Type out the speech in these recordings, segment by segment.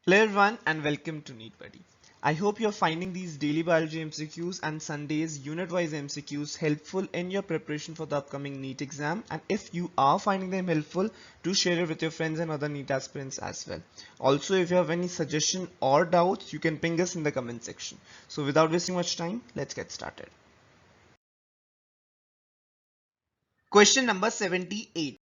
Hello everyone and welcome to NEET Buddy. I hope you're finding these daily biology MCQs and Sunday's unit-wise MCQs helpful in your preparation for the upcoming NEET exam, and if you are finding them helpful, do share it with your friends and other NEET aspirants as well. Also, if you have any suggestion or doubts, you can ping us in the comment section. So without wasting much time, let's get started. Question number 78.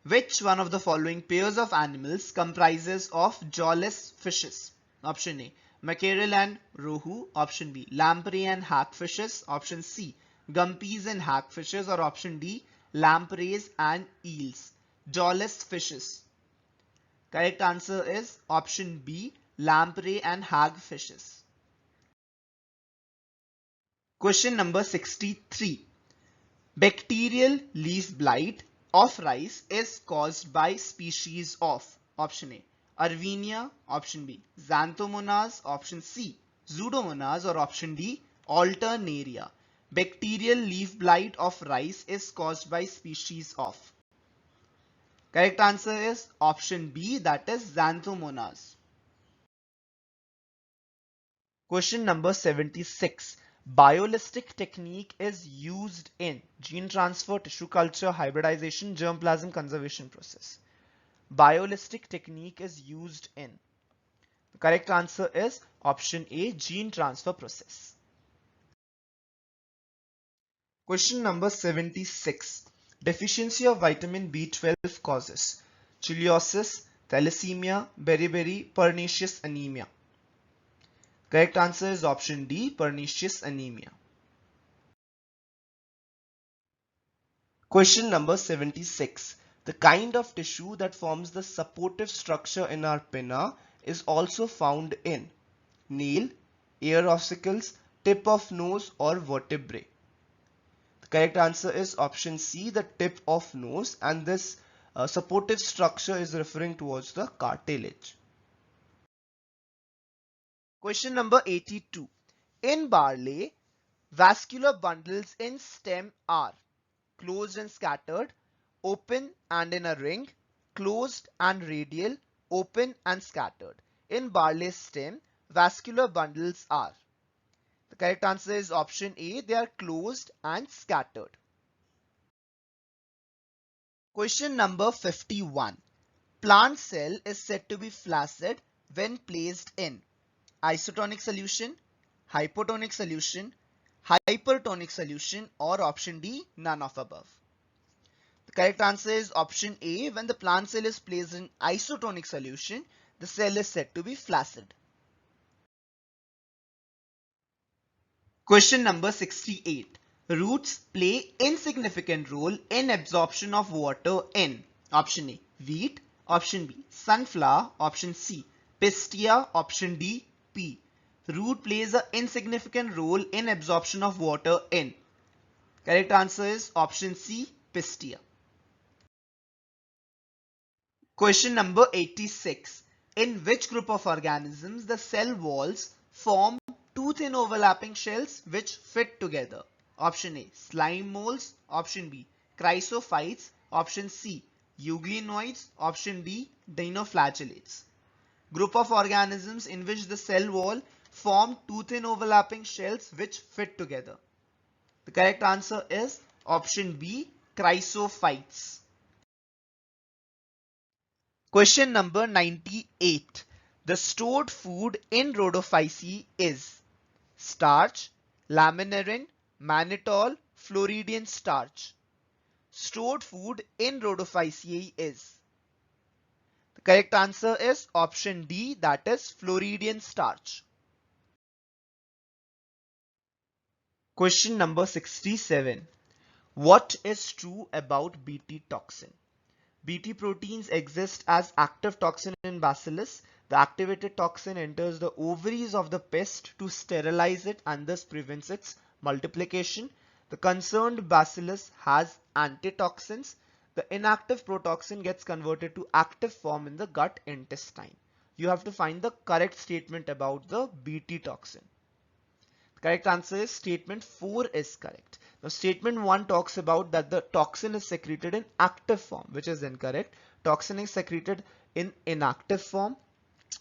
Which one of the following pairs of animals comprises of jawless fishes? Option A, mackerel and rohu. Option B, lamprey and hagfishes. Option C, guppies and hagfishes. Or option D, lampreys and eels. Jawless fishes. Correct answer is option B, lamprey and hagfishes. Question number 63. Bacterial leaf blight of rice is caused by species of option A, Arvenia, option B, Xanthomonas, option C, Pseudomonas, or option D, Alternaria. Bacterial leaf blight of rice is caused by species of. Correct answer is option B, that is Xanthomonas. Question number 76. Biolistic technique is used in gene transfer, tissue culture, hybridization, germplasm conservation process. Biolistic technique is used in. The correct answer is option A, gene transfer process. Question number 76. Deficiency of vitamin B12 causes chiliosis, thalassemia, beriberi, pernicious anemia. Correct answer is option D, pernicious anemia. Question number 76. The kind of tissue that forms the supportive structure in our pinna is also found in nail, ear ossicles, tip of nose, or vertebrae. The correct answer is option C, the tip of nose, and this supportive structure is referring towards the cartilage. Question number 82. In barley, vascular bundles in stem are closed and scattered, open and in a ring, closed and radial, open and scattered. In barley stem, vascular bundles are. The correct answer is option A, they are closed and scattered. Question number 51. Plant cell is said to be flaccid when placed in isotonic solution, hypotonic solution, hypertonic solution, or option D, none of above. The correct answer is option A. When the plant cell is placed in isotonic solution, the cell is said to be flaccid. Question number 68. Roots play insignificant role in absorption of water in option A, wheat, option B, sunflower, option C, pistia, option D, pea. Root plays an insignificant role in absorption of water in. Correct answer is option C, pistia. Question number 86. In which group of organisms the cell walls form two thin overlapping shells which fit together? Option A, slime molds. Option B, chrysophytes. Option C, euglenoids. Option D, dinoflagellates. Group of organisms in which the cell wall form two thin overlapping shells which fit together. The correct answer is option B, chrysophytes. Question number 98. The stored food in rhodophyceae is starch, laminarin, mannitol, Floridian starch. Stored food in rhodophyceae is. The correct answer is option D, that is Floridian starch. Question number 67. What is true about Bt toxin? Bt proteins exist as active toxin in bacillus. The activated toxin enters the ovaries of the pest to sterilize it and thus prevents its multiplication. The concerned bacillus has antitoxins. The inactive protoxin gets converted to active form in the gut intestine. You have to find the correct statement about the Bt toxin. Correct answer is statement 4 is correct. Now statement 1 talks about that the toxin is secreted in active form, which is incorrect. Toxin is secreted in inactive form.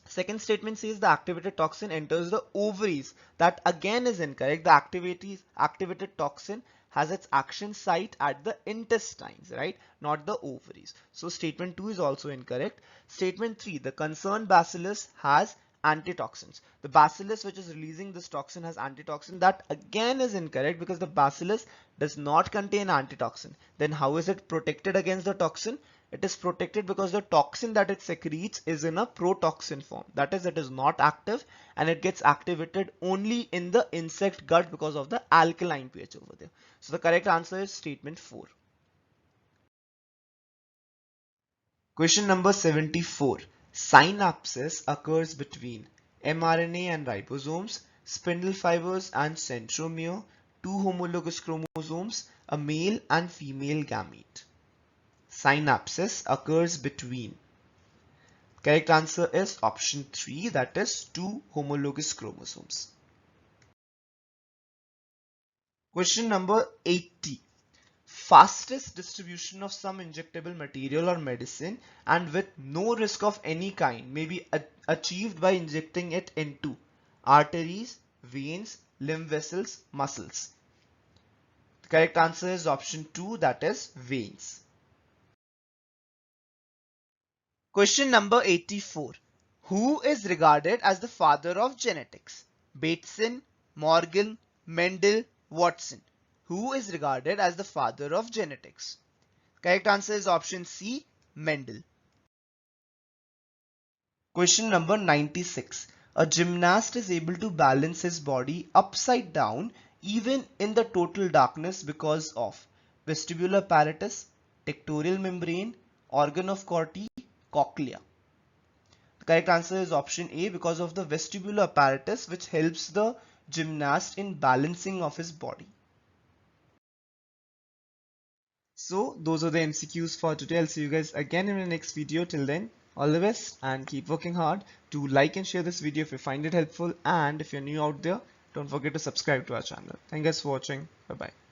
Second statement says the activated toxin enters the ovaries. That again is incorrect. The activated toxin has its action site at the intestines, right? Not the ovaries. So statement 2 is also incorrect. Statement 3, the concerned bacillus has antitoxins. The bacillus which is releasing this toxin has antitoxin. That again is incorrect because the bacillus does not contain antitoxin. Then how is it protected against the toxin? It is protected because the toxin that it secretes is in a protoxin form. That is, it is not active and it gets activated only in the insect gut because of the alkaline pH over there. So the correct answer is statement 4. Question number 74. Synapses occurs between mRNA and ribosomes, spindle fibers and centromere, two homologous chromosomes, a male and female gamete. Synapses occurs between. Correct answer is option 3, that is two homologous chromosomes. Question number 80. Fastest distribution of some injectable material or medicine and with no risk of any kind may be achieved by injecting it into arteries, veins, lymph vessels, muscles. The correct answer is option 2, that is veins. Question number 84. Who is regarded as the father of genetics? Bateson, Morgan, Mendel, Watson. Who is regarded as the father of genetics? Correct answer is option C, Mendel. Question number 96. A gymnast is able to balance his body upside down even in the total darkness because of vestibular apparatus, tectorial membrane, organ of Corti, cochlea. The correct answer is option A, because of the vestibular apparatus which helps the gymnast in balancing of his body. So those are the MCQs for today. I'll see you guys again in the next video. Till then, all the best and keep working hard. Do like and share this video if you find it helpful, and if you're new out there, don't forget to subscribe to our channel. Thank you guys for watching. Bye bye.